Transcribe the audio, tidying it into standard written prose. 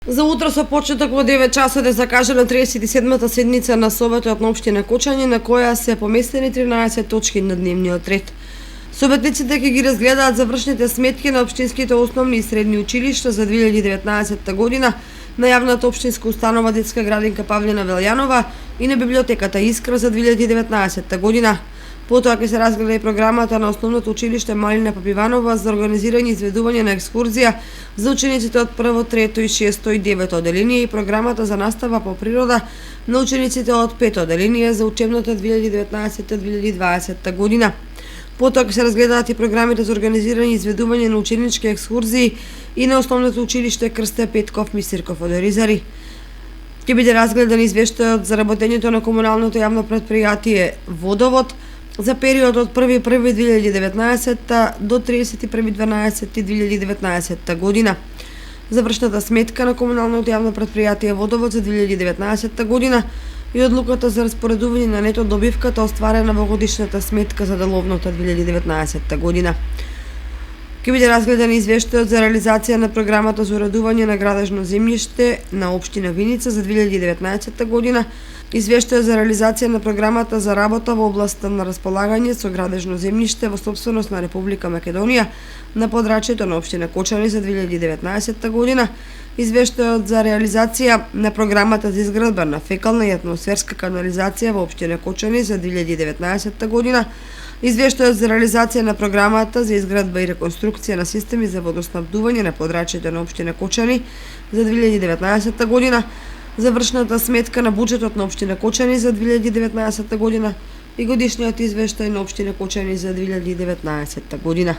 За утро со почеток во 9 часот е закажана 37-та седница на Советот на општина Кочани, на која се поместени 13 точки на дневниот ред. Советниците ќе ги разгледаат завршните сметки на општинските основни и средни училишта за 2019 година, на јавната општинска установа Детска градинка Павлина Велјанова и на библиотеката Искра за 2019 година. Потоа ќе се разгледа и програмата на основното училиште Малина Папиванова за организирање и изведување на екскурзија за учениците од прво, трето и шесто и девето оделение и програмата за настава по природа на учениците од пето оделение за учебната 2019-2020 година. Потоа ќе се разгледаат и програмите за организирање и изведување на ученички екскурзии и на основното училиште Крсте Петков Мисирков од Оризари. Ќе биде разгледан извештајот за работењето на комуналното јавно претпријатие Водовод за период од 1.1.2019 до 31.12.2019 година. Завршната сметка на комуналното јавно претпријатие Водовод за 2019 година и одлуката за распоредување на нето добивката остварена во годишната сметка за деловната 2019 година. Ќе биде разгледан извештајот за реализација на програмата за уредување на градежно земјиште на општина Виница за 2019 година, извештајот за реализација на програмата за работа во областта на располагање со градежно земјиште во собственост на Република Македонија на подрачјето на општина Кочани за 2019 година, извештајот за реализација на програмата за изградба на фекална и атмосферска канализација во општина Кочани за 2019 година, извештајот за реализација на програмата за изградба и реконструкција на системи за водоснабдување на подрачјето на општина Кочани за 2019 година, завршната сметка на буџетот на општина Кочани за 2019 година и годишниот извештај на општина Кочани за 2019 година.